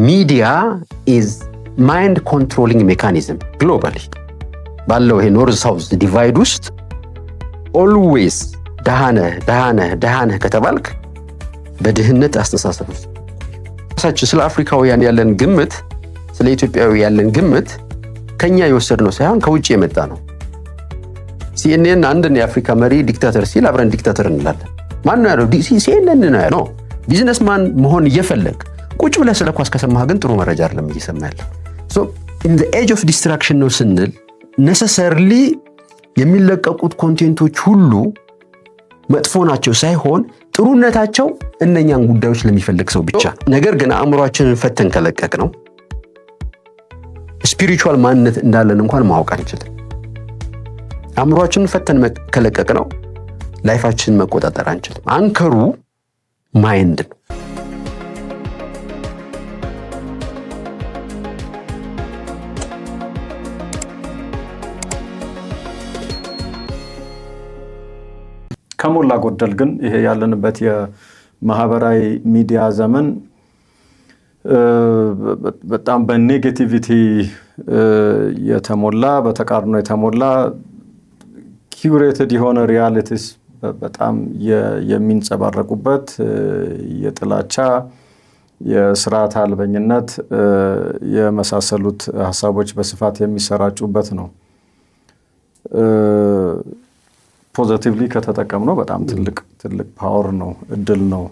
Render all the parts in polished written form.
ሚዲያ is mind controlling mechanism globally ባለው ይሄ ኖርዝ ሳውዝ ዲቫይድ ውስጥ always ደሃነህ ከተባልክ በድህነት አስተሳሰብ ውስጥ ሳች ስለ አፍሪካውያን ያለን ግምት ስለ ኢትዮጵያዊ ያለን ግምት ከኛ የወሰድነው ሳይሆን ከውጭ የመጣ ነው። CNN አንድን የአፍሪካ መሪ ዲክታተር ሲል አብረን ዲክታተር እንላለን። ማን ነው ያለው? CNN ነው ያለው። ቢዝነስማን መሆን እየፈለግ ቁጭ ብለህ ስለ ኳስ ከሰማህ ግን ጥሩ መረጃ አይደለም እየሰማ ያለው። ሶ in the age of distraction ነው ስንል necessarily የሚለቀቁት ኮንቴንቶች ሁሉ መጥፎ ናቸው ሳይሆን ጥሩነታቸው እነኛን ጉዳዮች ለሚፈልግ ሰው ብቻ። ነገር ግን አእምሮአችንን ፈተን ከለቀቅ ነው ስፒሪቹዋል ማንነት እንዳለን እንኳን ማወቅ አንችልም። አእምሮአችንን ፈተን ከለቀቅ ነው ላይፋችንን መቆጣጠር አንችልም። አንከሩ ማይንድ ነው። ከሞላ ጎደል ግን ይሄ ያለንበት የማህበራዊ ሚዲያ ዘመን በጣም በኔጌቲቪቲ የተሞላ በተቃርኖ የተሞላ ኪዩሬትድ የሆነ ሪያሊቲስ በጣም የሚንጸባረቁበት የጥላቻ የስርዓት አልበኝነት የመሳሰሉት ሐሳቦች በስፋት የሚሰራጩበት ነው። ፖዚቲቭሊ ከተጠቀምነው በጣም ትልቅ ፓወር ነው፣ እድል ነው።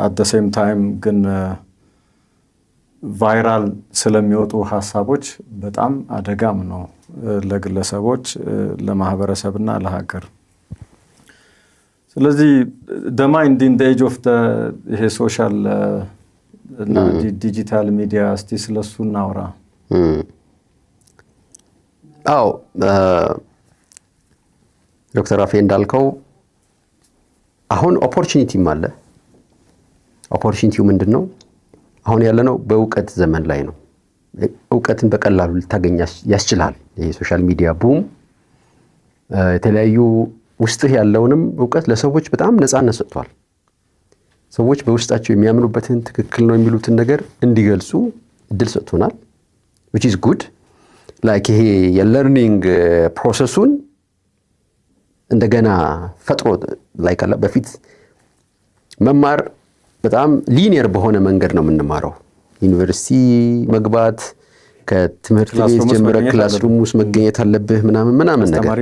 at the same time ግን ቫይራል ስለሚወጡ ሐሳቦች በጣም አደጋም ነው ለግለሰቦች፣ ለማህበረሰብና ለሀገር። ስለዚህ the mind in the age of the ይሄ ሶሻል እና ዲጂታል ሚዲያ እስቲ ስለሱ እናውራ። አዎ ዶክተር አፌ እንዳልከው አሁን ኦፖርቹኒቲም አለ። ኦፖርቹኒቲው ምንድነው? አሁን ያለነው በእውቀት ዘመን ላይ ነው። እውቀትን በቀላሉ ልታገኝ ያስችላል። ይሄ ሶሻል ሚዲያ ቡም የተለያዩ ውስጥህ ያለውንም እውቀት ለሰዎች በጣም ነፃነት ሰጥቷል። ሰዎች በውስጣቸው የሚያምኑበትን ትክክል ነው የሚሉትን ነገር እንዲገልጹ እድል ሰጥቶናል። which is good like ይሄ የለርኒንግ ፕሮሰሱን እንደገና ፈጥሮ like በፊት መማር በጣም ሊኒየር በሆነ መንገድ ነው የምንማረው። ዩኒቨርሲቲ መግባት ከትምህርት ቤት ጀምረህ ክላስሩም ውስጥ መገኘት አለብህ ምናምን ነገር አስተማሪ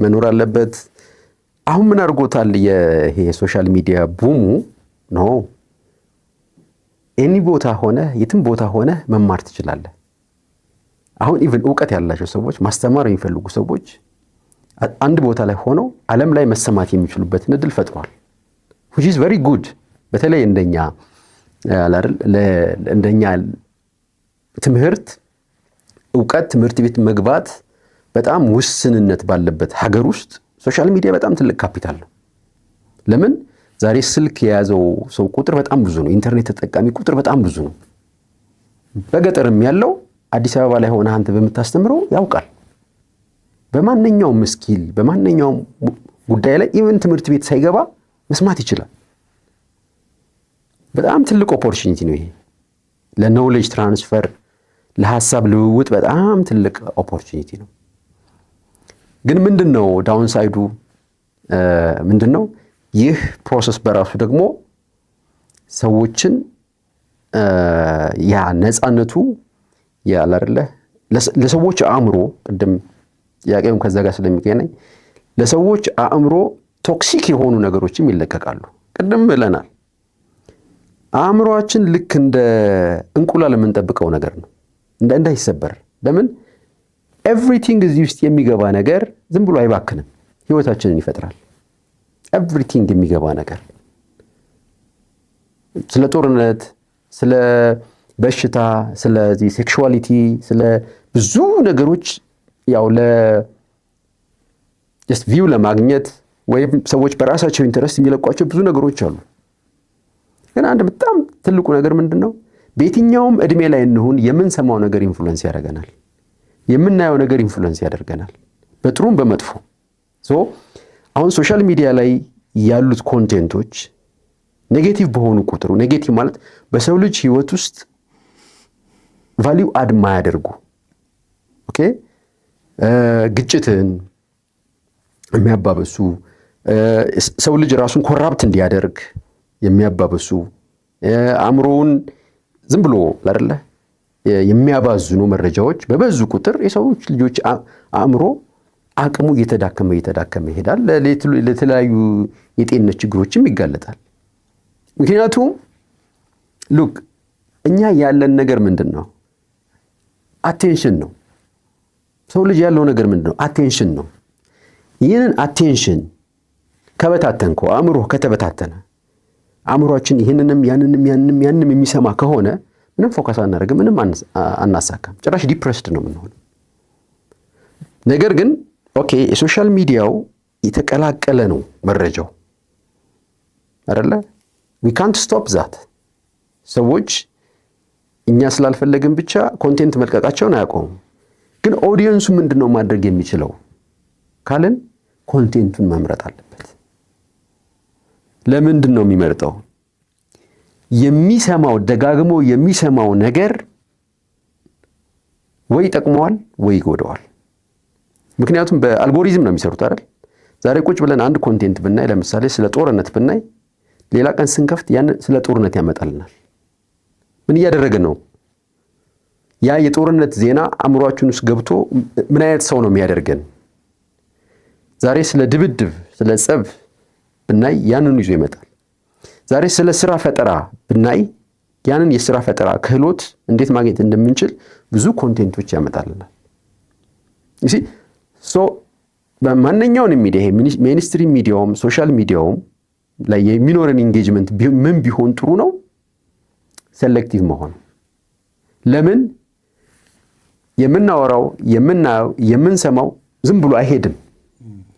መኖር አለበት። አሁን ምን አድርጎታል ይሄ ሶሻል ሚዲያ ቡሙ ነው ኤኒ ቦታ ሆነ የትም ቦታ ሆነ መማር ትችላለህ። አሁን ኢቭን ዕውቀት ያላቸው ሰዎች ማስተማር የሚፈልጉ ሰዎች አንድ ቦታ ላይ ሆነው ዓለም ላይ መሰማት የሚችሉበትን እድል ፈጥሯል። which is very good። በተለይ እንደኛ ትምህርት ዕውቀት ትምህርት ቤት መግባት በጣም ውስንነት ባለበት ሀገር ውስጥ ሶሻል ሚዲያ በጣም ትልቅ ካፒታል ነው። ለምን ዛሬ ስልክ የያዘው ሰው ቁጥር በጣም ብዙ ነው። ኢንተርኔት ተጠቃሚ ቁጥር በጣም ብዙ ነው። በገጠርም ያለው አዲስ አበባ ላይ ሆነ አንተ በመታስተምረው ያውቃል። በማንኛውም ስኪል በማንኛውም ጉዳይ ላይ ኢቭን ትምህርት ቤት ሳይገባ መስማት ይችላል። በጣም ትልቅ ኦፖርቹኒቲ ነው ይሄ ለኖሌጅ ትራንስፈር ለሐሳብ ልውውጥ በጣም ትልቅ ኦፖርቹኒቲ ነው። ግን ምንድነው ዳውንሳይዱ? ምንድነው? ይህ ፕሮሰስ በራሱ ደግሞ ሰዎችን ያ ነፃነቱ ያለ አይደለ ለሰዎች አእምሮ ቅድም ያቀም ከዛ ጋር ስለሚገናኝ ለሰዎች አእምሮ ቶክሲክ የሆኑ ነገሮችም ይለቀቃሉ። ቅድም ብለናል አእምሮአችን ልክ እንደ እንቁላል የምንጠብቀው ነገር ነው እንዳይሰበር። ለምን ኤቭሪቲንግ እዚህ ውስጥ የሚገባ ነገር ዝም ብሎ አይባክንም፣ ህይወታችንን ይፈጥራል። ኤቭሪቲንግ የሚገባ ነገር ስለ ጦርነት፣ ስለ በሽታ፣ ስለ ሴክሹዋሊቲ፣ ስለ ብዙ ነገሮች ያው just view ለማግኘት ወይም ሰዎች በራሳቸው ኢንተረስት የሚለቋቸው ብዙ ነገሮች አሉ። ግን አንድ በጣም ትልቁ ነገር ምንድነው? በየትኛውም እድሜ ላይ እንሁን የምንሰማው ነገር ኢንፍሉዌንስ ያደርገናል። የምናየው ነገር ኢንፍሉዌንስ ያደርገናል በጥሩም በመጥፎ። አሁን ሶሻል ሚዲያ ላይ ያሉት ኮንቴንቶች ኔጌቲቭ በሆኑ ቁጥሩ ኔጌቲቭ ማለት በሰው ልጅ ህይወት ውስጥ ቫልዩ አድ ማያደርጉ ኦኬ ግጭትን የሚያባበሱ ሰው ልጅ ራሱን ኮራፕት እንዲያደርግ የሚያባበሱ አእምሮውን ዝም ብሎ አይደለ የሚያባዝኑ መረጃዎች በበዙ ቁጥር የሰው ልጆች አእምሮ አቅሙ እየተዳከመ ይሄዳል። ለተለያዩ የጤንነት ችግሮችም ይጋለጣል። ምክንያቱም ሉክ እኛ ያለን ነገር ምንድነው? አቴንሽን ነው። ሰው ልጅ ያለው ነገር ምንድነው? አቴንሽን ነው። ይህንን አቴንሽን ከበታተንከው አእምሮ ከተበታተነ አእምሮአችን ይህንንም ያንንም የሚሰማ ከሆነ ምንም ፎከስ አናደርግም፣ ምንም አናሳካም። ጭራሽ ዲፕሬስድ ነው የምንሆነው። ነገር ግን ኦኬ የሶሻል ሚዲያው የተቀላቀለ ነው መረጃው አይደለ? we can't stop that። ሰዎች እኛ ስላልፈለግን ብቻ ኮንቴንት መልቀቃቸውን አያቆሙም። ግን ኦዲየንሱ ምንድነው ማድረግ የሚችለው ካልን ኮንቴንቱን መምረጥ አለበት። ለምንድን ነው የሚመርጠው? የሚሰማው ደጋግሞ የሚሰማው ነገር ወይ ይጠቅመዋል ወይ ይጎዳዋል። ምክንያቱም በአልጎሪዝም ነው የሚሰሩት አይደል? ዛሬ ቁጭ ብለን አንድ ኮንቴንት ብናይ ለምሳሌ ስለ ጦርነት ብናይ ሌላ ቀን ስንከፍት ያን ስለ ጦርነት ያመጣልናል። ምን እያደረገ ነው? ያ የጦርነት ዜና አእምሮአችን ውስጥ ገብቶ ምን አይነት ሰው ነው የሚያደርገን? ዛሬ ስለ ድብድብ ስለ ጸብ ብናይ ያንን ይዞ ይመጣል። ዛሬ ስለ ስራ ፈጠራ ብናይ ያንን የስራ ፈጠራ ክህሎት እንዴት ማግኘት እንደምንችል ብዙ ኮንቴንቶች ያመጣልናል። እሺ በማንኛውንም ሚዲያ ሜንስትሪም ሚዲያውም ሶሻል ሚዲያውም ላይ የሚኖረን ኢንጌጅመንት ምን ቢሆን ጥሩ ነው? ሴሌክቲቭ መሆን። ለምን የምናወራው የምናየው የምንሰማው ዝም ብሎ አይሄድም።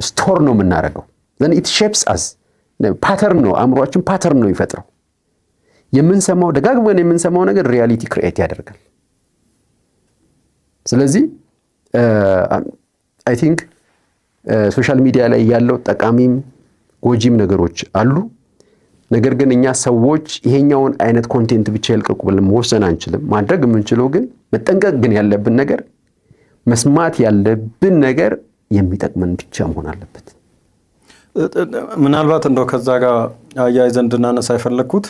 ስቶር ነው የምናደርገው። then it shapes us ፓተርን ነው አእምሮአችን ፓተርን ነው ይፈጥረው። የምንሰማው ደጋግመን የምንሰማው ነገር ሪያሊቲ ክሬት ያደርጋል። ስለዚህ አይ ቲንክ ሶሻል ሚዲያ ላይ ያለው ጠቃሚም ጎጂም ነገሮች አሉ። ነገር ግን እኛ ሰዎች ይሄኛውን አይነት ኮንቴንት ብቻ ይልቀቁ ብለን መወሰን አንችልም። ማድረግ የምንችለው ግን መጠንቀቅ ግን ያለብን ነገር መስማት ያለብን ነገር የሚጠቅመን ብቻ መሆን አለበት። ምናልባት እንደው ከዛ ጋር አያይዘን እንድናነሳ የፈለኩት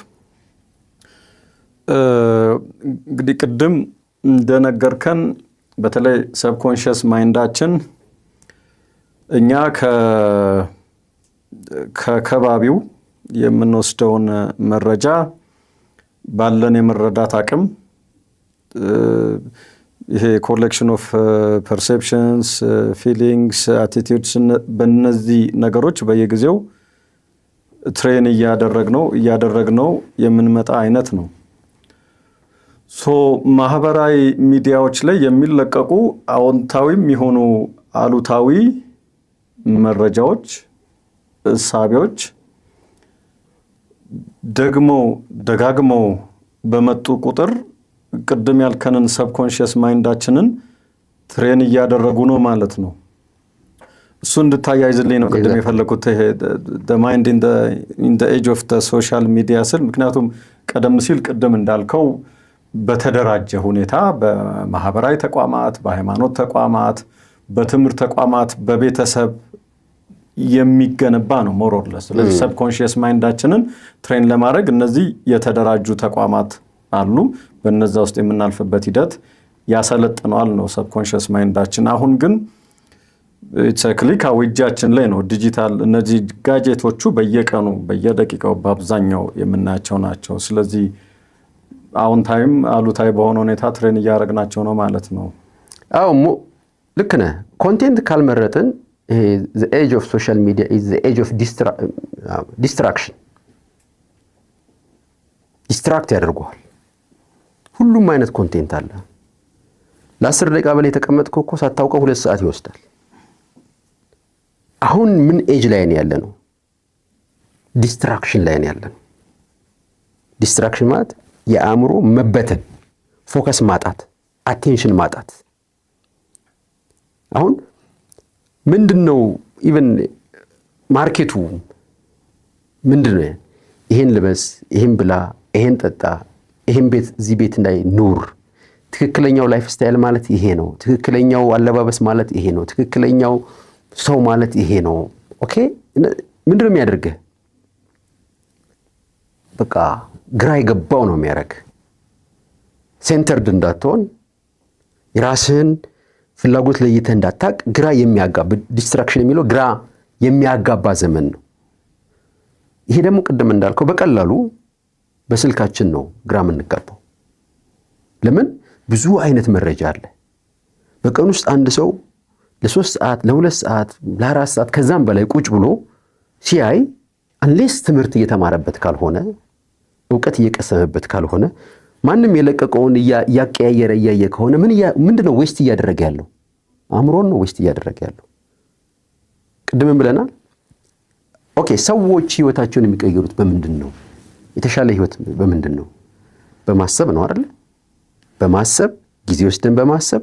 እንግዲህ ቅድም እንደነገርከን በተለይ ሰብኮንሺየስ ማይንዳችን እኛ ከከባቢው የምንወስደውን መረጃ ባለን የመረዳት አቅም ይሄ ኮሌክሽን ኦፍ ፐርሴፕሽንስ ፊሊንግስ አቲቲዩድስ በእነዚህ ነገሮች በየጊዜው ትሬን እያደረግነው የምንመጣ አይነት ነው። ማህበራዊ ሚዲያዎች ላይ የሚለቀቁ አዎንታዊም የሆኑ አሉታዊ መረጃዎች እሳቤዎች ደጋግመው በመጡ ቁጥር ቅድም ያልከንን ሰብኮንሺየስ ማይንዳችንን ትሬን እያደረጉ ነው ማለት ነው። እሱ እንድታያይዝልኝ ነው ቅድም የፈለኩት the mind in the age of the social media ስል። ምክንያቱም ቀደም ሲል ቅድም እንዳልከው በተደራጀ ሁኔታ በማህበራዊ ተቋማት፣ በሃይማኖት ተቋማት፣ በትምህርት ተቋማት፣ በቤተሰብ የሚገነባ ነው ሞሮርለስ። ስለዚህ ሰብኮንሺየስ ማይንዳችንን ትሬን ለማድረግ እነዚህ የተደራጁ ተቋማት አሉ። በእነዛ ውስጥ የምናልፍበት ሂደት ያሰለጥነዋል ነው ሰብኮንሺየስ ማይንዳችን። አሁን ግን ኢትስ ክሊክ እጃችን ላይ ነው። ዲጂታል እነዚህ ጋጀቶቹ በየቀኑ በየደቂቃው በአብዛኛው የምናያቸው ናቸው። ስለዚህ አዎንታዊም አሉታዊ በሆነ ሁኔታ ትሬን እያደረግናቸው ነው ማለት ነው። አዎ ልክ ነህ። ኮንቴንት ካልመረጥን ይሄ the age of social media is the age of distraction ዲስትራክት ያደርገዋል። ሁሉም አይነት ኮንቴንት አለ። ለ10 ደቂቃ በላይ የተቀመጥከው እኮ ሳታውቀው 2 ሰዓት ይወስዳል። አሁን ምን ኤጅ ላይ ነው ያለነው? ዲስትራክሽን ላይ ነው ያለነው። ዲስትራክሽን ማለት የአእምሮ መበተን፣ ፎከስ ማጣት፣ አቴንሽን ማጣት። አሁን ምንድነው ኢቭን ማርኬቱ ምንድነው? ይሄን ልበስ፣ ይሄን ብላ፣ ይሄን ጠጣ፣ ይሄን ቤት እዚህ ቤት ላይ ኑር፣ ትክክለኛው ላይፍ ስታይል ማለት ይሄ ነው፣ ትክክለኛው አለባበስ ማለት ይሄ ነው፣ ትክክለኛው ሰው ማለት ይሄ ነው። ኦኬ ምንድነው የሚያደርግህ? በቃ ግራ የገባው ነው የሚያደርግ። ሴንተርድ እንዳትሆን፣ የራስህን ፍላጎት ለይተህ እንዳታቅ ግራ የሚያጋባ ዲስትራክሽን የሚለው ግራ የሚያጋባ ዘመን ነው። ይሄ ደግሞ ቅድም እንዳልከው በቀላሉ በስልካችን ነው ግራ የምንጋባው። ለምን? ብዙ አይነት መረጃ አለ። በቀን ውስጥ አንድ ሰው ለ3 ሰዓት ለ2 ሰዓት ለ4 ሰዓት ከዛም በላይ ቁጭ ብሎ ሲያይ አንሌስ ትምህርት እየተማረበት ካልሆነ እውቀት እየቀሰመበት ካልሆነ ማንም የለቀቀውን እያቀያየረ እያየ ከሆነ ምንድነው ዌስት እያደረገ ያለው? አእምሮን ነው ዌስት እያደረገ ያለው። ቅድምም ብለናል። ኦኬ ሰዎች ህይወታቸውን የሚቀይሩት በምንድን ነው? የተሻለ ህይወት በምንድን ነው? በማሰብ ነው አይደል? በማሰብ ጊዜ ወስደን በማሰብ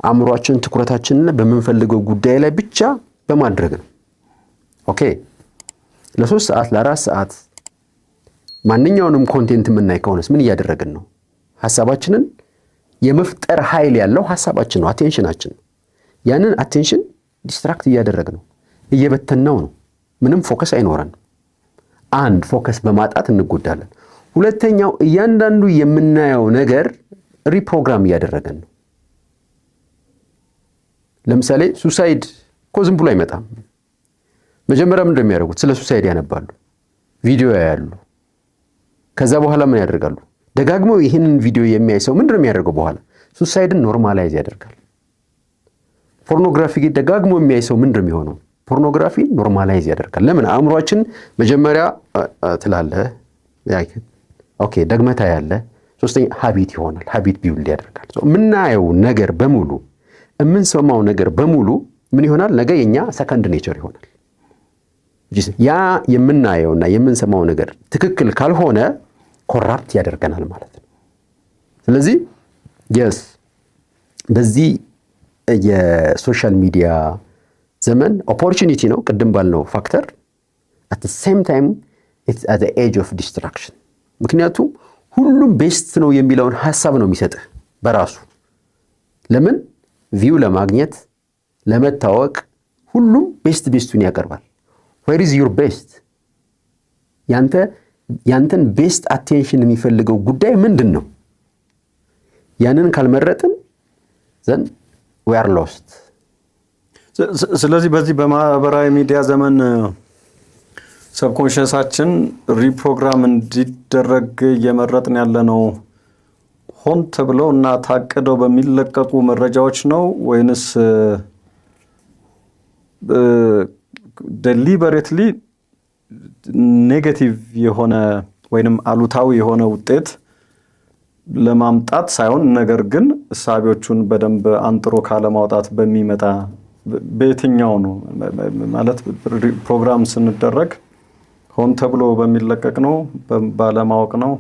አእምሮአችንን ትኩረታችንን በምንፈልገው ጉዳይ ላይ ብቻ በማድረግ ነው። ኦኬ ለ3 ሰዓት ለ4 ሰዓት ማንኛውንም ኮንቴንት የምናይ ከሆነስ ምን እያደረግን ነው? ሐሳባችንን የመፍጠር ኃይል ያለው ሐሳባችን ነው፣ አቴንሽናችን ነው። ያንን አቴንሽን ዲስትራክት እያደረግ ነው፣ እየበተናው ነው። ምንም ፎከስ አይኖረንም። አንድ ፎከስ በማጣት እንጎዳለን። ሁለተኛው እያንዳንዱ የምናየው ነገር ሪፕሮግራም እያደረገን ነው። ለምሳሌ ሱሳይድ እኮ ዝም ብሎ አይመጣም። መጀመሪያ ምን እንደሚያደርጉት ስለ ሱሳይድ ያነባሉ፣ ቪዲዮ ያያሉ። ከዛ በኋላ ምን ያደርጋሉ? ደጋግመው ይህንን ቪዲዮ የሚያይ ሰው ምንድነው የሚያደርገው? በኋላ ሱሳይድን ኖርማላይዝ ያደርጋል። ፖርኖግራፊ ደጋግሞ የሚያይ ሰው ምንድነው የሚሆነው? ፖርኖግራፊ ኖርማላይዝ ያደርጋል። ለምን? አእምሮአችን መጀመሪያ ትላለህ፣ ኦኬ ደግመታ ያለ ሶስተኛ ሃቢት ይሆናል። ሃቢት ቢውልድ ያደርጋል። የምናየው ነገር በሙሉ የምንሰማው ነገር በሙሉ ምን ይሆናል? ነገ የኛ ሰከንድ ኔቸር ይሆናል። ያ የምናየውና የምንሰማው ነገር ትክክል ካልሆነ ኮራፕት ያደርገናል ማለት ነው። ስለዚህ yes በዚህ የሶሻል ሚዲያ ዘመን ኦፖርቹኒቲ ነው፣ ቅድም ባልነው ፋክተር at the same time it's at the age of distraction። ምክንያቱም ሁሉም ቤስት ነው የሚለውን ሐሳብ ነው የሚሰጥህ በራሱ። ለምን? ቪው ለማግኘት ለመታወቅ ሁሉም ቤስቱን ያቀርባል። where is your best? ያንተን ቤስት አቴንሽን የሚፈልገው ጉዳይ ምንድን ነው? ያንን ካልመረጥን then we are lost። ስለዚህ በዚህ በማህበራዊ ሚዲያ ዘመን ሰብኮንሽንሳችን ሪፕሮግራም እንዲደረግ እየመረጥን ያለነው ሆን ተብለው እና ታቅደው በሚለቀቁ መረጃዎች ነው ወይንስ ዴሊበሬትሊ ኔጌቲቭ የሆነ ወይንም አሉታዊ የሆነ ውጤት ለማምጣት ሳይሆን ነገር ግን እሳቢዎቹን በደንብ አንጥሮ ካለማውጣት በሚመጣ በየትኛው ነው ማለት? ፕሮግራም ስንደረግ ሆን ተብሎ በሚለቀቅ ነው ባለማወቅ ነው?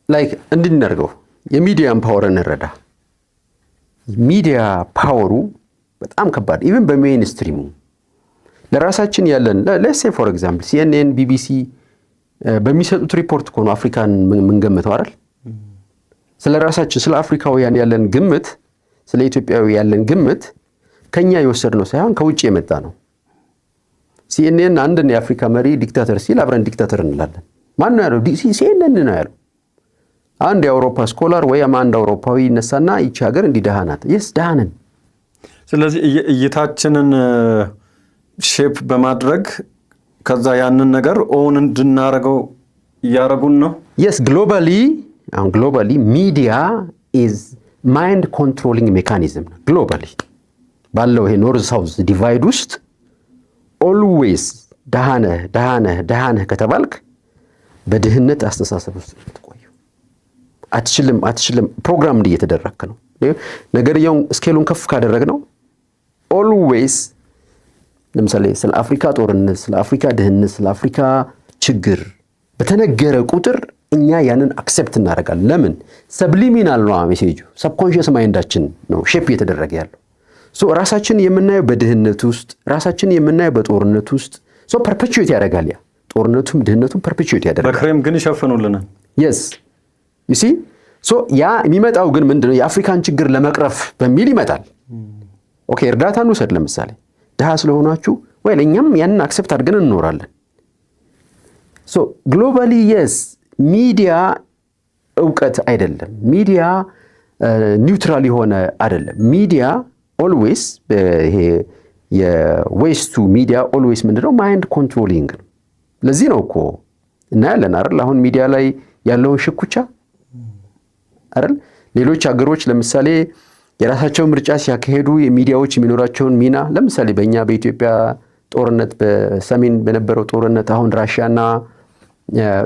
ላይክ እንድንደርገው የሚዲያን ፓወር እንረዳ። ሚዲያ ፓወሩ በጣም ከባድ። ኢቭን በሜይን ስትሪሙ ለራሳችን ያለን let's say for example CNN BBC በሚሰጡት ሪፖርት እኮ ነው አፍሪካን ምንገምተው አይደል? ስለ ራሳችን ስለ አፍሪካውያን ያለን ግምት፣ ስለ ኢትዮጵያዊ ያለን ግምት ከኛ የወሰድነው ሳይሆን ከውጭ የመጣ ነው። CNN አንድን የአፍሪካ መሪ ዲክታተር ሲል አብረን ዲክታተር እንላለን። ማን ነው ያለው? CNN ነው ያለው። አንድ የአውሮፓ ስኮላር ወይ አንድ አውሮፓዊ ነሳና ይቺ ሀገር እንዲህ ናት። yes ዳህነን። ስለዚህ እይታችንን ሼፕ በማድረግ ከዛ ያንን ነገር ኦን እንድናረገው ያረጉን ነው። yes globally media is mind controlling mechanism globally ባለው ይሄ ኖርዝ ሳውዝ ዲቫይድ ውስጥ always ዳህነህ ከተባልክ በድህነት አስተሳሰብ ውስጥ ትቆየው አትችልም። ፕሮግራም እየተደረገ ነው። ነገርየው ስኬሉን ከፍ ካደረግ ነው always ለምሳሌ ስለ አፍሪካ ጦርነት፣ ስለ አፍሪካ ድህነት፣ ስለ አፍሪካ ችግር በተነገረ ቁጥር እኛ ያንን አክሴፕት እናደርጋለን። ለምን? ሰብሊሚናል ነው ሜሴጁ። ሰብኮንሺየስ ማይንዳችን ነው ሼፕ እየተደረገ ያለው። ራሳችን የምናየው በድህነት ውስጥ፣ ራሳችን የምናየው በጦርነት ውስጥ ፐርፔቹዌት ያደርጋል። ያ ጦርነቱም ድህነቱም ፐርፔቹዌት ያደርጋል። በክሬም ግን ይሸፍኑልናል። yes you see ሶ ያ የሚመጣው ግን ምንድነው የአፍሪካን ችግር ለመቅረፍ በሚል ይመጣል። ኦኬ እርዳታን ውሰድ ለምሳሌ ድሃ ስለሆናችሁ ወይ ለኛም ያንን አክሰፕት አድርገን እንኖራለን። ሶ ግሎባሊ የስ ሚዲያ እውቀት አይደለም፣ ሚዲያ ኒውትራል የሆነ አይደለም። ሚዲያ ኦልዌይስ ይሄ የዌስቱ ሚዲያ ኦልዌይስ ምንድነው ማይንድ ኮንትሮሊንግ ነው። ለዚህ ነው እኮ እናያለን አይደል አሁን ሚዲያ ላይ ያለውን ሽኩቻ አይደል። ሌሎች ሀገሮች ለምሳሌ የራሳቸው ምርጫ ሲያካሄዱ የሚዲያዎች የሚኖራቸውን ሚና ለምሳሌ በእኛ በኢትዮጵያ ጦርነት በሰሜን በነበረው ጦርነት አሁን ራሽያና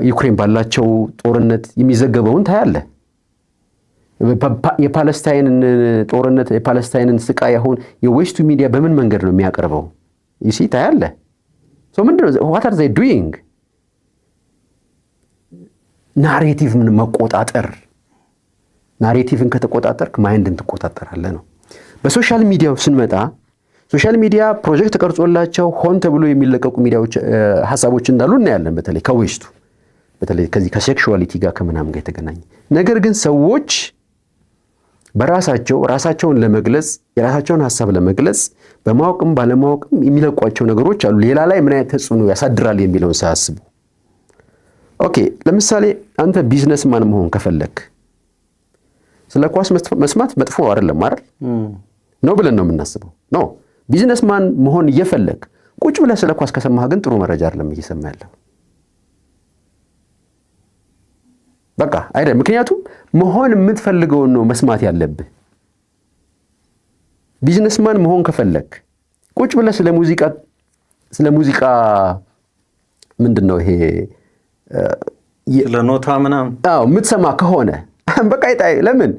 ዩክሬን ባላቸው ጦርነት የሚዘገበውን ታያለ። የፓለስታይንን ጦርነት የፓለስታይንን ስቃይ አሁን የዌስቱ ሚዲያ በምን መንገድ ነው የሚያቀርበው? ይሲ ታያለ። ሶ ምንድነው what are they doing? ናሬቲቭ ምን መቆጣጠር። ናሬቲቭን ከተቆጣጠርክ ማይንድን ትቆጣጠራለህ ነው። በሶሻል ሚዲያው ስንመጣ ሶሻል ሚዲያ ፕሮጀክት ተቀርጾላቸው ሆን ተብሎ የሚለቀቁ ሚዲያዎች ሐሳቦች እንዳሉ እናያለን። በተለይ ከዌስቱ በተለይ ከዚህ ከሴክሹዋሊቲ ጋር ከምናምን ጋር የተገናኘ ነገር ግን ሰዎች ራሳቸውን ለመግለጽ የራሳቸውን ሐሳብ ለመግለጽ በማወቅም ባለማወቅም የሚለቋቸው ነገሮች አሉ። ሌላ ላይ ምን አይነት ተጽዕኖ ያሳድራል የሚለውን ሳያስቡ። ኦኬ ለምሳሌ አንተ ቢዝነስማን መሆን ከፈለክ ስለ ኳስ መስማት መጥፎ አይደለም አይደል ነው ብለን ነው የምናስበው። ኖ ቢዝነስማን መሆን እየፈለክ ቁጭ ብለህ ስለ ኳስ ከሰማህ ግን ጥሩ መረጃ አይደለም እየሰማ ያለው። በቃ አይደል? ምክንያቱም መሆን የምትፈልገውን ነው መስማት ያለብህ። ቢዝነስማን መሆን ከፈለክ ቁጭ ብለህ ስለ ሙዚቃ ምንድነው ይሄ ለኖታ ምናምን የምትሰማ ከሆነ በቃ ለምን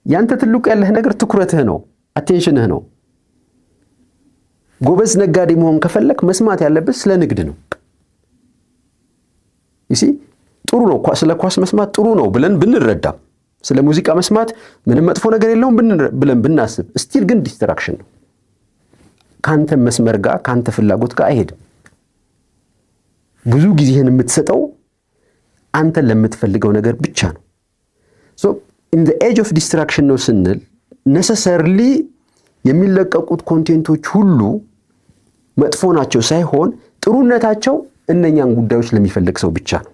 ያንተ ትልቁ ያለህ ነገር ትኩረትህ ነው፣ አቴንሽንህ ነው። ጎበዝ ነጋዴ መሆን ከፈለክ መስማት ያለብህ ስለ ንግድ ነው። ይሲ ጥሩ ነው ስለ ኳስ መስማት ጥሩ ነው ብለን ብንረዳ፣ ስለ ሙዚቃ መስማት ምንም መጥፎ ነገር የለውም ብለን ብናስብ፣ ስቲል ግን ዲስትራክሽን ነው። ካንተ መስመር ጋር ካንተ ፍላጎት ጋር አይሄድም። ብዙ ጊዜህን የምትሰጠው አንተ ለምትፈልገው ነገር ብቻ ነው። ሶ in the age of distraction ነው ስንል necessarily የሚለቀቁት ኮንቴንቶች ሁሉ መጥፎ ናቸው ሳይሆን ጥሩነታቸው እነኛን ጉዳዮች ለሚፈልግ ሰው ብቻ ነው።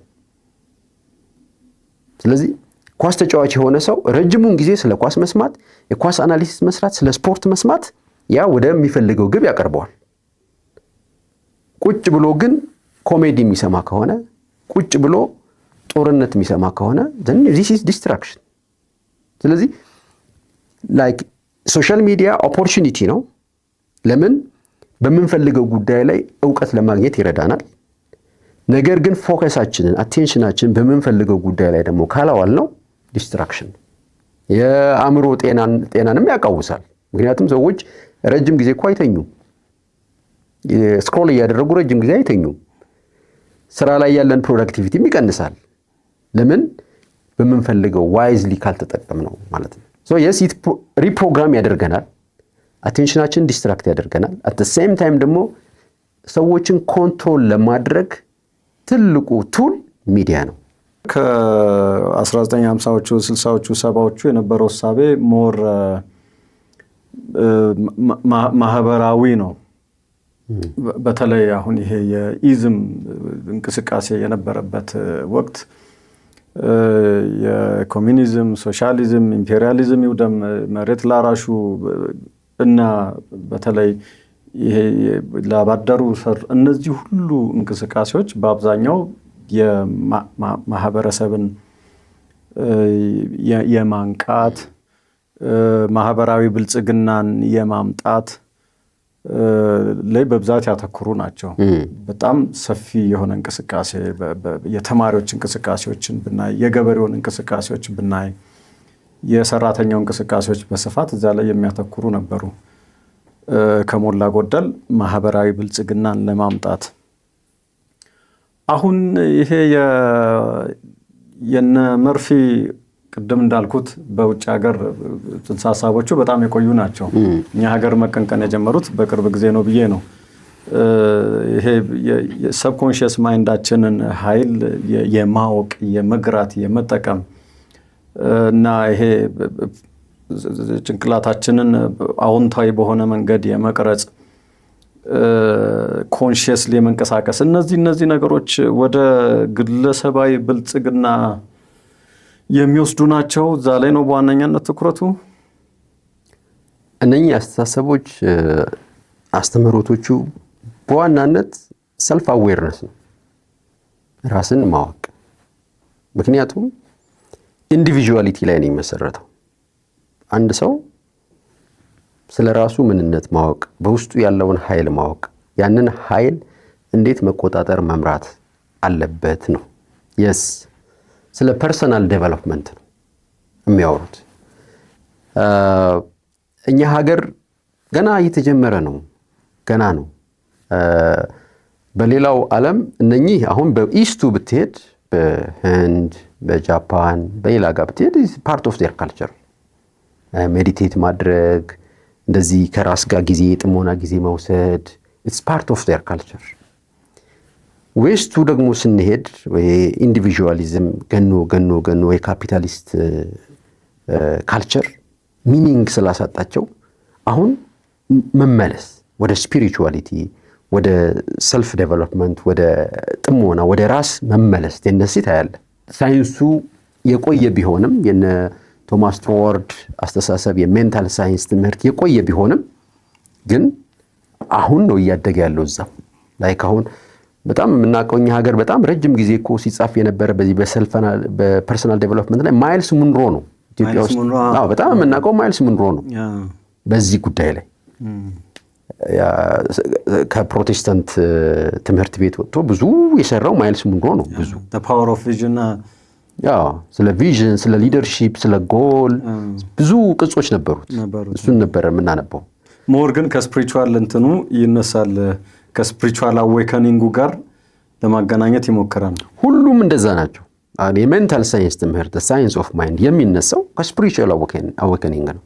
ስለዚህ ኳስ ተጫዋች የሆነ ሰው ረጅሙን ጊዜ ስለ ኳስ መስማት፣ የኳስ አናሊሲስ መስራት፣ ስለ ስፖርት መስማት ያ ወደሚፈልገው ግብ ያቀርበዋል። ቁጭ ብሎ ግን ኮሜዲ የሚሰማ ከሆነ ቁጭ ብሎ ጦርነት የሚሰማ ከሆነ then this is distraction። ስለዚህ like ሶሻል ሚዲያ ኦፖርቹኒቲ ነው። ለምን በምንፈልገው ጉዳይ ላይ ዕውቀት ለማግኘት ይረዳናል። ነገር ግን ፎከሳችንን አቴንሽናችንን በምንፈልገው ጉዳይ ላይ ደግሞ ካላዋል ነው ዲስትራክሽን፣ የአእምሮ ጤናንም ያቃውሳል። ምክንያቱም ሰዎች ረጅም ጊዜ እኮ አይተኙም። ስክሮል እያደረጉ ረጅም ጊዜ አይተኙም። ስራ ላይ ያለን ፕሮዳክቲቪቲም ይቀንሳል። ለምን በምንፈልገው ዋይዝሊ ካልተጠቀም ነው ማለት ነው። ሶ የስ ሪፕሮግራም ያደርገናል፣ አቴንሽናችን ዲስትራክት ያደርገናል። አት ዘ ሴም ታይም ደግሞ ሰዎችን ኮንትሮል ለማድረግ ትልቁ ቱል ሚዲያ ነው። ከ1950ዎቹ 60ዎቹ 70ዎቹ የነበረው እሳቤ ሞር ማህበራዊ ነው። በተለይ አሁን ይሄ የኢዝም እንቅስቃሴ የነበረበት ወቅት የኮሚኒዝም፣ ሶሻሊዝም፣ ኢምፔሪያሊዝም ይውደም፣ መሬት ላራሹ እና በተለይ ይሄ ላባደሩ ሰር እነዚህ ሁሉ እንቅስቃሴዎች በአብዛኛው የማህበረሰብን የማንቃት ማህበራዊ ብልጽግናን የማምጣት ላይ በብዛት ያተኩሩ ናቸው። በጣም ሰፊ የሆነ እንቅስቃሴ የተማሪዎች እንቅስቃሴዎችን ብናይ፣ የገበሬውን እንቅስቃሴዎች ብናይ፣ የሰራተኛው እንቅስቃሴዎች በስፋት እዛ ላይ የሚያተኩሩ ነበሩ። ከሞላ ጎደል ማህበራዊ ብልጽግናን ለማምጣት አሁን ይሄ የነ መርፊ ቅድም እንዳልኩት በውጭ ሀገር ጽንሰ ሀሳቦቹ በጣም የቆዩ ናቸው። እኛ ሀገር መቀንቀን የጀመሩት በቅርብ ጊዜ ነው ብዬ ነው። ይሄ የሰብኮንሽስ ማይንዳችንን ኃይል የማወቅ የመግራት የመጠቀም እና ይሄ ጭንቅላታችንን አዎንታዊ በሆነ መንገድ የመቅረጽ ኮንሺየስሊ የመንቀሳቀስ እነዚህ ነገሮች ወደ ግለሰባዊ ብልጽግና የሚወስዱ ናቸው። እዛ ላይ ነው በዋነኛነት ትኩረቱ። እነኚህ አስተሳሰቦች አስተምህሮቶቹ በዋናነት ሰልፍ አዌርነስ ነው፣ ራስን ማወቅ። ምክንያቱም ኢንዲቪዥዋሊቲ ላይ ነው የሚመሰረተው። አንድ ሰው ስለ ራሱ ምንነት ማወቅ፣ በውስጡ ያለውን ኃይል ማወቅ፣ ያንን ኃይል እንዴት መቆጣጠር መምራት አለበት ነው። የስ ስለ ፐርሰናል ዴቨሎፕመንት ነው የሚያወሩት። እኛ ሀገር ገና እየተጀመረ ነው፣ ገና ነው። በሌላው ዓለም እነኚህ አሁን በኢስቱ ብትሄድ፣ በህንድ፣ በጃፓን፣ በሌላ ጋር ብትሄድ ፓርት ኦፍ ዴር ካልቸር ሜዲቴት ማድረግ፣ እንደዚህ ከራስ ጋር ጊዜ ጥሞና ጊዜ መውሰድ ኢትስ ፓርት ኦፍ ዴር ካልቸር። ዌስቱ ደግሞ ስንሄድ ወይ ኢንዲቪዥዋሊዝም ገኖ የካፒታሊስት ካልቸር ሚኒንግ ስላሳጣቸው አሁን መመለስ ወደ ስፒሪቹዋሊቲ፣ ወደ ሰልፍ ዴቨሎፕመንት፣ ወደ ጥሞና፣ ወደ ራስ መመለስ ቴንደንሲ ታያለ። ሳይንሱ የቆየ ቢሆንም የነ ቶማስ ትሮዋርድ አስተሳሰብ የሜንታል ሳይንስ ትምህርት የቆየ ቢሆንም ግን አሁን ነው እያደገ ያለው እዛው ላይክ አሁን በጣም የምናውቀው እኛ ሀገር በጣም ረጅም ጊዜ እኮ ሲጻፍ የነበረ በዚህ በፐርሰናል ዴቨሎፕመንት ላይ ማይልስ ሙንሮ ነው ኢትዮጵያ ውስጥ። አዎ በጣም የምናውቀው ማይልስ ሙንሮ ነው በዚህ ጉዳይ ላይ። ከፕሮቴስታንት ትምህርት ቤት ወጥቶ ብዙ የሰራው ማይልስ ሙንሮ ነው። ብዙ the power of vision ስለ ቪዥን፣ ስለ ሊደርሺፕ፣ ስለ ጎል ብዙ ቅጾች ነበሩት። እሱን ነበረ የምናነበው። ሞር ግን ከስፒሪቹዋል እንትኑ ይነሳል፣ ከስፒሪቹዋል አዌከኒንጉ ጋር ለማገናኘት ይሞክራል። ሁሉም እንደዛ ናቸው። የሜንታል ሳይንስ ትምህርት ሳይንስ ኦፍ ማይንድ የሚነሳው ከስፒሪቹዋል አዌከኒንግ ነው፣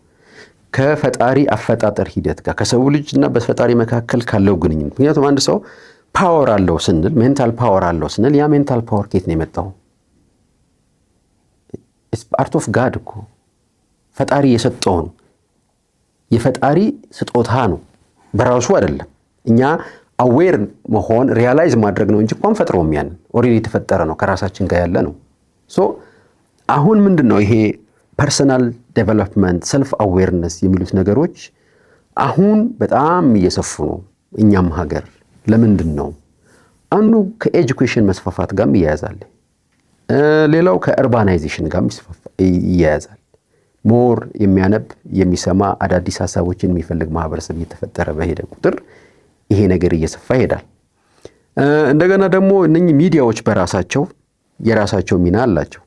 ከፈጣሪ አፈጣጠር ሂደት ጋር፣ ከሰው ልጅ እና በፈጣሪ መካከል ካለው ግንኙነት። ምክንያቱም አንድ ሰው ፓወር አለው ስንል፣ ሜንታል ፓወር አለው ስንል ያ ሜንታል ፓወር ከየት ነው የመጣው? ኢትስ ፓርት ኦፍ ጋድ እኮ ፈጣሪ የሰጠውን የፈጣሪ ስጦታ ነው፣ በራሱ አይደለም። እኛ አዌር መሆን ሪያላይዝ ማድረግ ነው እንጂ እንኳን ፈጥሮም ያንን ኦልሬዲ የተፈጠረ ነው፣ ከራሳችን ጋር ያለ ነው። ሶ አሁን ምንድነው ይሄ ፐርሰናል ዴቨሎፕመንት ሰልፍ አዌርነስ የሚሉት ነገሮች አሁን በጣም እየሰፉ ነው እኛም ሀገር። ለምንድን ነው? አንዱ ከኤጁኬሽን መስፋፋት ጋርም ይያያዛል፣ ሌላው ከእርባናይዜሽን ጋርም ይያያዛል። ሞር የሚያነብ የሚሰማ አዳዲስ ሀሳቦችን የሚፈልግ ማህበረሰብ እየተፈጠረ በሄደ ቁጥር ይሄ ነገር እየሰፋ ይሄዳል። እንደገና ደግሞ እነኚህ ሚዲያዎች በራሳቸው የራሳቸው ሚና አላቸው።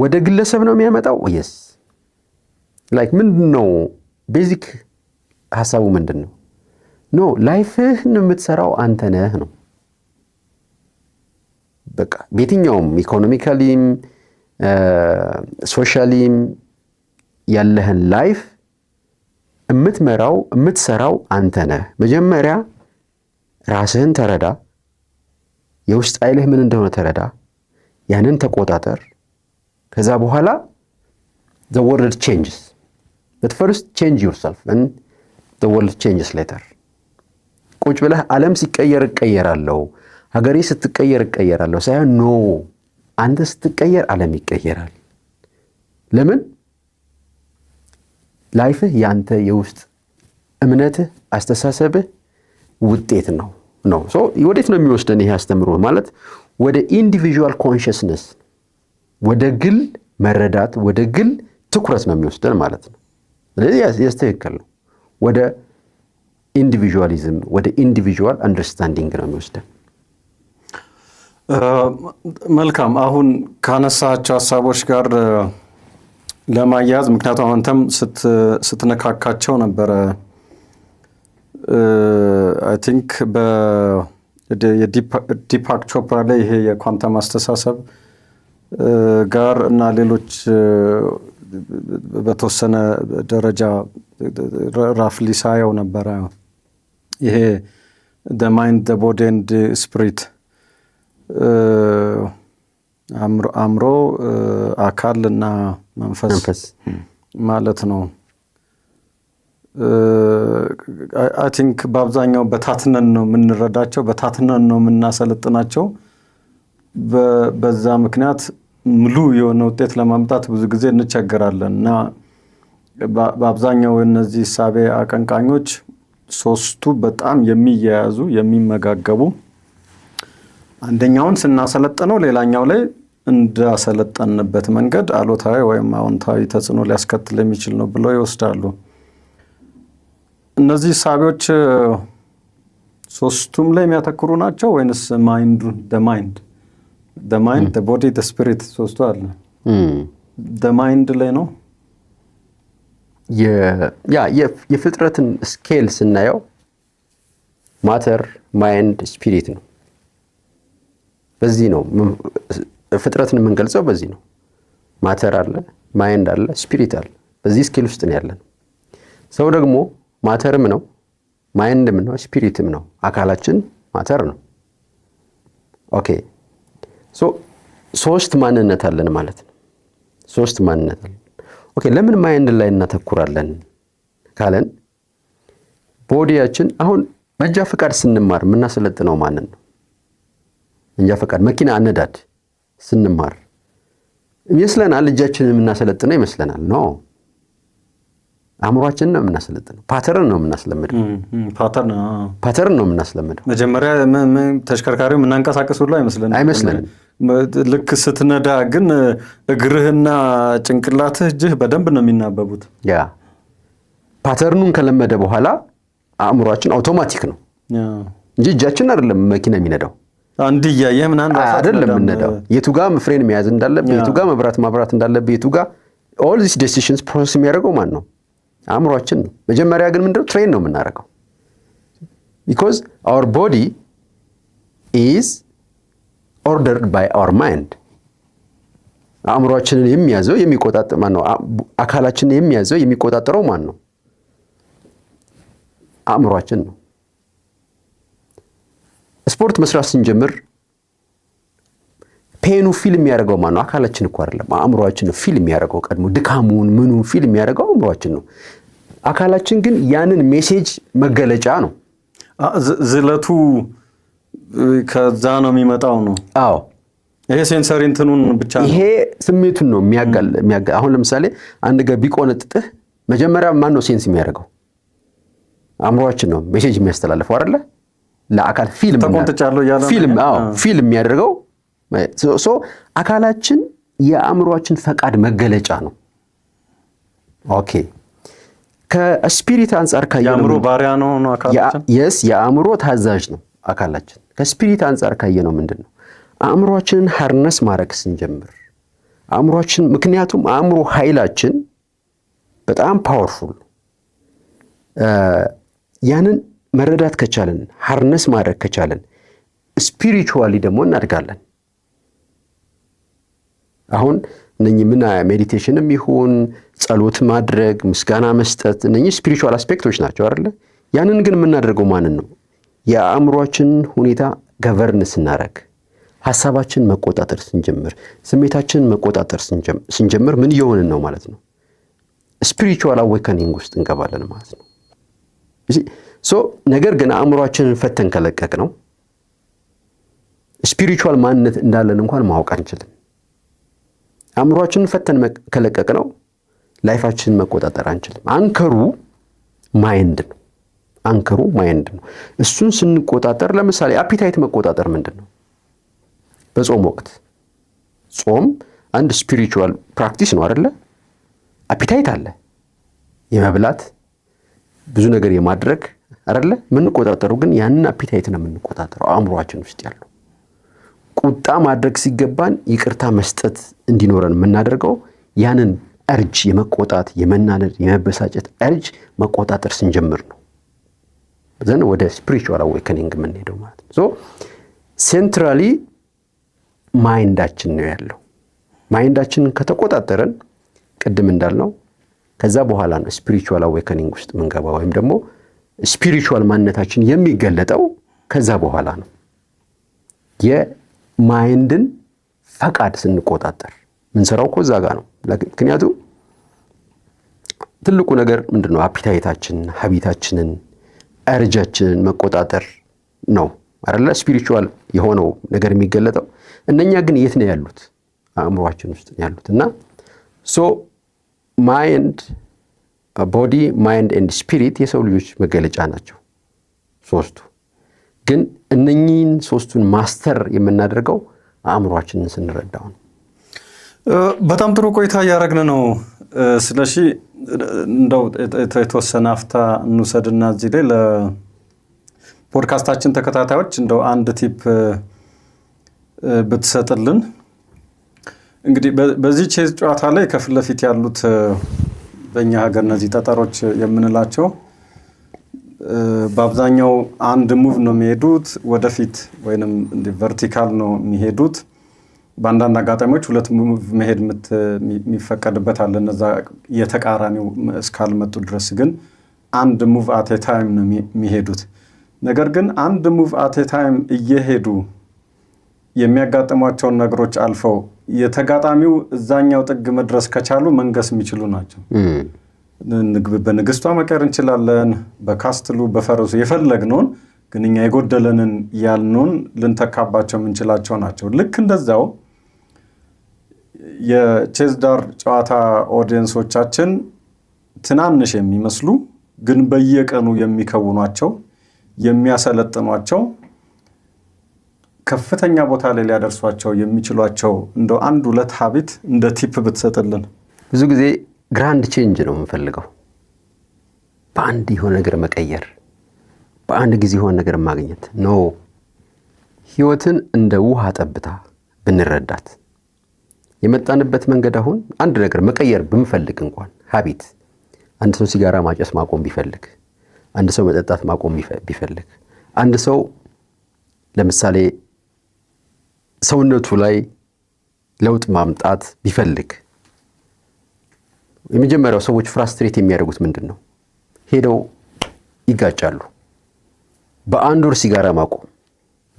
ወደ ግለሰብ ነው የሚያመጣው። የስ ላይክ ምንድነው ቤዚክ ሀሳቡ ምንድነው? ኖ ላይፍህን የምትሰራው አንተ ነህ ነው። በቃ በየትኛውም ኢኮኖሚካሊም ሶሻሊም ያለህን ላይፍ የምትሰራው አንተ ነህ። መጀመሪያ ራስህን ተረዳ፣ የውስጥ ኃይልህ ምን እንደሆነ ተረዳ፣ ያንን ተቆጣጠር። ከዛ በኋላ the world changes, but first change yourself and the world changes later። ቁጭ ብለህ ዓለም ሲቀየር እቀየራለሁ፣ ሀገሬ ስትቀየር እቀየራለሁ ሳይሆን ኖ አንተ ስትቀየር ዓለም ይቀየራል። ለምን? ላይፍህ ያንተ የውስጥ እምነትህ አስተሳሰብህ ውጤት ነው። ሶ ወዴት ነው የሚወስደን ይሄ አስተምሮ? ማለት ወደ ኢንዲቪዥዋል ኮንሽስነስ፣ ወደ ግል መረዳት፣ ወደ ግል ትኩረት ነው የሚወስደን ማለት ነው። ስለዚህ ያስተካከል ነው ወደ ኢንዲቪዥዋሊዝም፣ ወደ ኢንዲቪዥዋል አንደርስታንዲንግ ነው የሚወስደን። መልካም። አሁን ካነሳቸው ሀሳቦች ጋር ለማያያዝ ምክንያቱም አንተም ስትነካካቸው ነበረ። አይ ቲንክ የዲፓክ ቾፕራ ላይ ይሄ የኳንተም አስተሳሰብ ጋር እና ሌሎች በተወሰነ ደረጃ ራፍሊ ሳየው ነበረ። ይሄ the mind the body and the spirit አእምሮ፣ አካል እና መንፈስ ማለት ነው። አይ ቲንክ በአብዛኛው በታትነን ነው የምንረዳቸው፣ በታትነን ነው የምናሰለጥናቸው። በዛ ምክንያት ሙሉ የሆነ ውጤት ለማምጣት ብዙ ጊዜ እንቸገራለን እና በአብዛኛው እነዚህ እሳቤ አቀንቃኞች ሶስቱ በጣም የሚያያዙ የሚመጋገቡ፣ አንደኛውን ስናሰለጥነው ሌላኛው ላይ እንዳሰለጠንበት መንገድ አሉታዊ ወይም አዎንታዊ ተጽዕኖ ሊያስከትል የሚችል ነው ብለው ይወስዳሉ። እነዚህ እሳቤዎች ሶስቱም ላይ የሚያተኩሩ ናቸው ወይንስ ማይንድ ቦዲ ስፒሪት ሶስቱ አለ ማይንድ ላይ ነው? የፍጥረትን ስኬል ስናየው ማተር፣ ማይንድ፣ ስፒሪት ነው። በዚህ ነው ፍጥረትን የምንገልጸው፣ በዚህ ነው። ማተር አለ፣ ማይንድ አለ፣ ስፒሪት አለ። በዚህ ስኬል ውስጥ ነው ያለን። ሰው ደግሞ ማተርም ነው፣ ማይንድም ነው፣ ስፒሪትም ነው። አካላችን ማተር ነው። ኦኬ ሶስት ማንነት አለን ማለት ነው። ሶስት ማንነት አለን። ኦኬ ለምን ማይንድ ላይ እናተኩራለን ካለን ቦዲያችን አሁን መንጃ ፈቃድ ስንማር የምናሰለጥነው ማንን ነው? መንጃ ፈቃድ መኪና አነዳድ ስንማር ይመስለናል እጃችንን የምናሰለጥነው ይመስለናል። ኖ አእምሯችንን ነው የምናሰለጥነው። ፓተርን ነው የምናስለምደው። ፓተርን ነው የምናስለምደው። መጀመሪያ ተሽከርካሪው የምናንቀሳቀስ ሁሉ አይመስለንም። ልክ ስትነዳ ግን እግርህና ጭንቅላትህ እጅህ በደንብ ነው የሚናበቡት። ያ ፓተርኑን ከለመደ በኋላ አእምሯችን አውቶማቲክ ነው እንጂ እጃችን አይደለም መኪና የሚነዳው። አንድ እያየህ ምናምን አይደለም የምንነዳው። የቱ ጋር ፍሬን መያዝ እንዳለብህ፣ የቱ ጋር መብራት ማብራት እንዳለብህ፣ የቱ ጋር all these decisions ፕሮሰስ የሚያደርገው ማን ነው? አእምሯችን ነው። መጀመሪያ ግን ምንድነው ትሬን ነው የምናደርገው። because our body is ordered by our mind። አእምሯችንን የሚያዘው የሚቆጣጠር ማን ነው? አካላችንን የሚያዘው የሚቆጣጠረው ማን ነው? አእምሯችን ነው። ስፖርት መስራት ስንጀምር ፔኑ ፊልም የሚያደርገው ማን ነው? አካላችን እኮ አይደለም፣ አእምሯችን ነው ፊልም የሚያደርገው። ቀድሞ ድካሙን ምኑን ፊልም የሚያደርገው አእምሯችን ነው። አካላችን ግን ያንን ሜሴጅ መገለጫ ነው። ዝለቱ ከዛ ነው የሚመጣው ነው። አዎ ይሄ ሴንሰሪ እንትኑን ብቻ ነው። ይሄ ስሜቱን ነው የሚያጋል። አሁን ለምሳሌ አንድ ጋር ቢቆነጥጥህ መጀመሪያ ማን ነው ሴንስ የሚያደርገው? አእምሯችን ነው ሜሴጅ የሚያስተላልፈው አይደለ? ለአካል ፊልም የሚያደርገው አካላችን የአእምሯችን ፈቃድ መገለጫ ነው። ኦኬ ከስፒሪት አንፃር ካየነው የአእምሮ ባሪያ ነው አካላችን። የአእምሮ ታዛዥ ነው አካላችን። ከስፒሪት አንፃር ካየነው ምንድነው አእምሯችንን ሃርነስ ማድረግ ስንጀምር ምክንያቱም አእምሮ ኃይላችን በጣም ፓወርፉል፣ ያንን መረዳት ከቻለን ሃርነስ ማድረግ ከቻለን ስፒሪቹዋሊ ደግሞ እናድጋለን። አሁን እነኚህ ሜዲቴሽንም ይሁን ጸሎት ማድረግ፣ ምስጋና መስጠት እነኚህ ስፒሪቹዋል አስፔክቶች ናቸው አይደለ? ያንን ግን የምናደርገው ማንን ነው? የአእምሯችን ሁኔታ ገቨርን ስናደርግ፣ ሐሳባችን መቆጣጠር ስንጀምር፣ ስሜታችንን መቆጣጠር ስንጀምር ምን እየሆንን ነው ማለት ነው? ስፒሪቹዋል አዌከኒንግ ውስጥ እንገባለን ማለት ነው። ነገር ግን አእምሯችንን ፈተን ከለቀቅ ነው ስፒሪቹዋል ማንነት እንዳለን እንኳን ማወቅ አንችልም። አእምሯችንን ፈተን ከለቀቅ ነው ላይፋችንን መቆጣጠር አንችልም። አንከሩ ማይንድ ነው። እሱን ስንቆጣጠር ለምሳሌ አፒታይት መቆጣጠር ምንድን ነው? በጾም ወቅት ጾም አንድ ስፒሪቹዋል ፕራክቲስ ነው አይደለ? አፒታይት አለ፣ የመብላት ብዙ ነገር የማድረግ አይደለ? የምንቆጣጠረው ግን ያንን አፒታይት ነው የምንቆጣጠረው አእምሯችን ውስጥ ያለው። ቁጣ ማድረግ ሲገባን ይቅርታ መስጠት እንዲኖረን የምናደርገው ያንን እርጅ የመቆጣት የመናደድ የመበሳጨት እርጅ መቆጣጠር ስንጀምር ነው ዘን ወደ ስፒሪቹዋል አዌከኒንግ የምንሄደው ማለት ነው። ሴንትራሊ ማይንዳችን ነው ያለው። ማይንዳችንን ከተቆጣጠረን ቅድም እንዳልነው ከዛ በኋላ ነው ስፒሪቹዋል አዌከኒንግ ውስጥ የምንገባ፣ ወይም ደግሞ ስፒሪቹዋል ማንነታችን የሚገለጠው ከዛ በኋላ ነው። የማይንድን ፈቃድ ስንቆጣጠር ምንሰራው እኮ እዛ ጋር ነው። ምክንያቱም ትልቁ ነገር ምንድነው? አፒታይታችን፣ ሀቢታችንን፣ እርጃችንን መቆጣጠር ነው አይደለ? ስፒሪቹዋል የሆነው ነገር የሚገለጠው እነኛ ግን የት ነው ያሉት? አእምሯችን ውስጥ ነው ያሉት። እና ሶ ማይንድ ቦዲ ማይንድ ኤንድ ስፒሪት የሰው ልጆች መገለጫ ናቸው ሶስቱ። ግን እነኚህን ሶስቱን ማስተር የምናደርገው አእምሯችንን ስንረዳው ነው። በጣም ጥሩ ቆይታ እያደረግን ነው። ስለሺ እንደው የተወሰነ አፍታ እንውሰድና እዚህ ላይ ለፖድካስታችን ተከታታዮች እንደው አንድ ቲፕ ብትሰጥልን። እንግዲህ በዚህ ቼዝ ጨዋታ ላይ ከፊት ለፊት ያሉት በእኛ ሀገር እነዚህ ጠጠሮች የምንላቸው በአብዛኛው አንድ ሙቭ ነው የሚሄዱት ወደፊት ወይንም ቨርቲካል ነው የሚሄዱት። በአንዳንድ አጋጣሚዎች ሁለት ሙቭ መሄድ የሚፈቀድበት አለ። እነዛ የተቃራኒው እስካልመጡ ድረስ ግን አንድ ሙቭ አት ኤ ታይም ነው የሚሄዱት። ነገር ግን አንድ ሙቭ አት ኤ ታይም እየሄዱ የሚያጋጥሟቸውን ነገሮች አልፈው የተጋጣሚው እዛኛው ጥግ መድረስ ከቻሉ መንገስ የሚችሉ ናቸው። በንግስቷ መቀየር እንችላለን፣ በካስትሉ በፈረሱ የፈለግነውን፣ ግን እኛ የጎደለንን ያልነውን ልንተካባቸው የምንችላቸው ናቸው። ልክ እንደዛው የቼዝ ዳር ጨዋታ ኦዲየንሶቻችን ትናንሽ የሚመስሉ ግን በየቀኑ የሚከውኗቸው የሚያሰለጥኗቸው ከፍተኛ ቦታ ላይ ሊያደርሷቸው የሚችሏቸው እንደው አንድ ሁለት ሀቢት እንደ ቲፕ ብትሰጥልን። ብዙ ጊዜ ግራንድ ቼንጅ ነው የምንፈልገው። በአንድ የሆነ ነገር መቀየር፣ በአንድ ጊዜ የሆነ ነገር ማግኘት ነው። ህይወትን እንደ ውሃ ጠብታ ብንረዳት የመጣንበት መንገድ አሁን አንድ ነገር መቀየር ብንፈልግ እንኳን ሀቢት፣ አንድ ሰው ሲጋራ ማጨስ ማቆም ቢፈልግ፣ አንድ ሰው መጠጣት ማቆም ቢፈልግ፣ አንድ ሰው ለምሳሌ ሰውነቱ ላይ ለውጥ ማምጣት ቢፈልግ የመጀመሪያው ሰዎች ፍራስትሬት የሚያደርጉት ምንድን ነው? ሄደው ይጋጫሉ። በአንድ ወር ሲጋራ ማቆም፣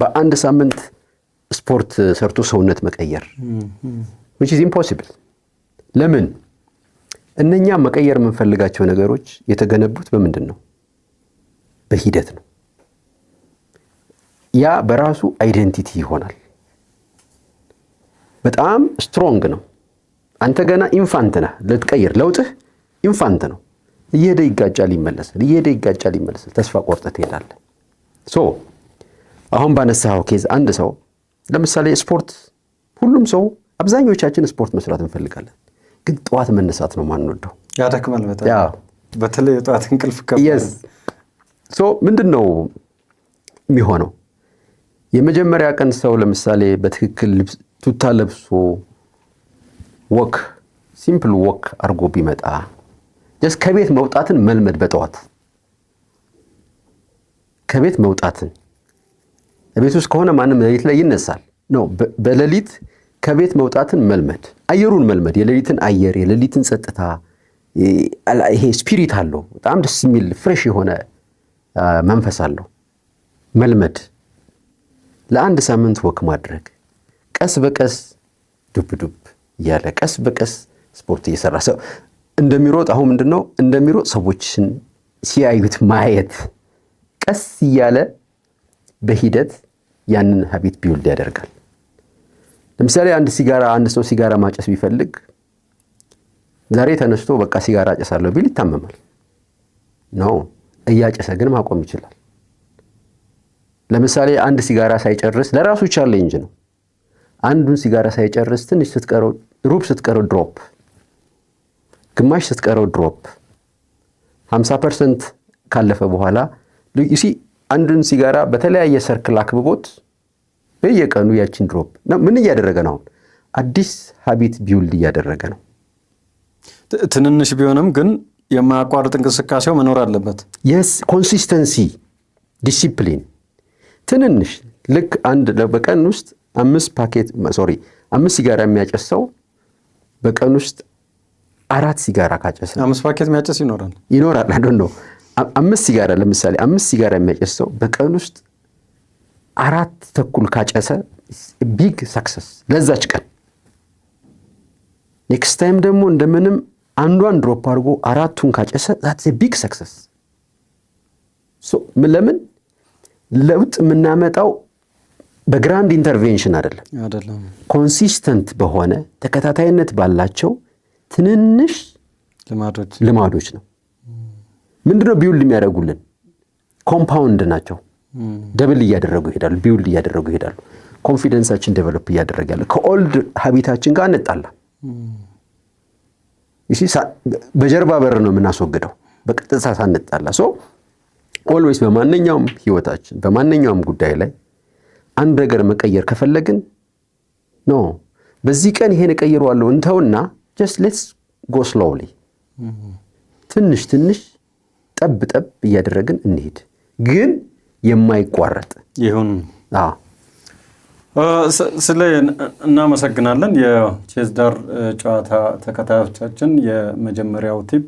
በአንድ ሳምንት ስፖርት ሰርቶ ሰውነት መቀየር which is impossible። ለምን? እነኛ መቀየር የምንፈልጋቸው ነገሮች የተገነቡት በምንድን ነው? በሂደት ነው። ያ በራሱ አይደንቲቲ ይሆናል። በጣም ስትሮንግ ነው። አንተ ገና ኢንፋንት ነህ። ልትቀይር ለውጥህ ኢንፋንት ነው። እየሄደ ይጋጫል ይመለሳል፣ እየሄደ ይጋጫል ይመለሳል። ተስፋ ቆርጠህ ትሄዳለህ። አሁን ባነሳኸው ኬዝ አንድ ሰው ለምሳሌ ስፖርት፣ ሁሉም ሰው አብዛኞቻችን ስፖርት መስራት እንፈልጋለን፣ ግን ጠዋት መነሳት ነው ማንወደው። ያደክማል በጣም። በተለይ የጠዋት እንቅልፍ ምንድን ነው የሚሆነው? የመጀመሪያ ቀን ሰው ለምሳሌ በትክክል ቱታ ለብሶ ወክ ሲምፕል ወክ አድርጎ ቢመጣ ጀስት ከቤት መውጣትን መልመድ። በጠዋት ከቤት መውጣትን፣ ቤት ውስጥ ከሆነ ማንም ሌሊት ላይ ይነሳል ነው። በሌሊት ከቤት መውጣትን መልመድ፣ አየሩን መልመድ፣ የሌሊትን አየር፣ የሌሊትን ጸጥታ። ይሄ ስፒሪት አለው፣ በጣም ደስ የሚል ፍሬሽ የሆነ መንፈስ አለው። መልመድ፣ ለአንድ ሳምንት ወክ ማድረግ፣ ቀስ በቀስ ዱብ ዱብ እያለ ቀስ በቀስ ስፖርት እየሰራ ሰው እንደሚሮጥ፣ አሁን ምንድነው እንደሚሮጥ ሰዎችን ሲያዩት ማየት፣ ቀስ እያለ በሂደት ያንን ሀቢት ቢውልድ ያደርጋል። ለምሳሌ አንድ ሰው ሲጋራ ማጨስ ቢፈልግ ዛሬ ተነስቶ በቃ ሲጋራ አጨሳለሁ ቢል ይታመማል ነው። እያጨሰ ግን ማቆም ይችላል። ለምሳሌ አንድ ሲጋራ ሳይጨርስ ለራሱ ቻሌንጅ ነው። አንዱን ሲጋራ ሳይጨርስ ትንሽ ስትቀረው፣ ሩብ ስትቀረው ድሮፕ፣ ግማሽ ስትቀረው ድሮፕ፣ 50% ካለፈ በኋላ አንዱን ሲጋራ በተለያየ ሰርክል አክብቦት በየቀኑ ያችን ድሮፕ ነው። ምን እያደረገ ነው? አዲስ ሀቢት ቢውልድ እያደረገ ነው። ትንንሽ ቢሆንም ግን የማያቋርጥ እንቅስቃሴው መኖር አለበት። የስ ኮንሲስተንሲ፣ ዲሲፕሊን። ትንንሽ ልክ በቀን ውስጥ 5 ሲጋራ የሚያጨስ ሰው በቀን ውስጥ 4 ሲጋራ ካጨሰ 5 ፓኬት የሚያጨስ ይኖራል። I don't know 5 ሲጋራ ለምሳሌ 5 ሲጋራ የሚያጨስ ሰው በቀን ውስጥ 4 ተኩል ካጨሰ ቢግ ሰክሰስ ለዛች ቀን ኔክስት ታይም ደግሞ እንደምንም አንዷን ድሮፕ አድርጎ 4ቱን ካጨሰ that's a big success። ለምን ለውጥ የምናመጣው በግራንድ ኢንተርቬንሽን አይደለም፣ ኮንሲስተንት በሆነ ተከታታይነት ባላቸው ትንንሽ ልማዶች ነው። ምንድነው ቢውልድ የሚያደርጉልን? ኮምፓውንድ ናቸው። ደብል እያደረጉ ይሄዳሉ፣ ቢውልድ እያደረጉ ይሄዳሉ። ኮንፊደንሳችን ዴቨሎፕ እያደረገ ያለ ከኦልድ ሀቢታችን ጋር እንጣላ በጀርባ በር ነው የምናስወግደው፣ በቀጥታ ሳንጣላ። ኦልዌይስ በማንኛውም ህይወታችን በማንኛውም ጉዳይ ላይ አንድ ነገር መቀየር ከፈለግን በዚህ ቀን ይሄን እቀይረዋለሁ እንተውና just let's go slowly ትንሽ ጠብ እያደረግን እንሂድ፣ ግን የማይቋረጥ ይሁን። እናመሰግናለን። የቼዝ ዳር ጨዋታ ተከታዮቻችን የመጀመሪያው ቲፕ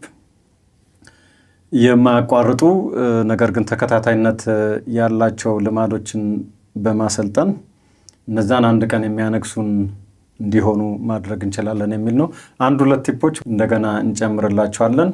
የማያቋርጡ ነገር ግን ተከታታይነት ያላቸው ልማዶችን በማሰልጠን እነዛን አንድ ቀን የሚያነግሱን እንዲሆኑ ማድረግ እንችላለን የሚል ነው። 1-2 ቲፖች እንደገና እንጨምርላችኋለን።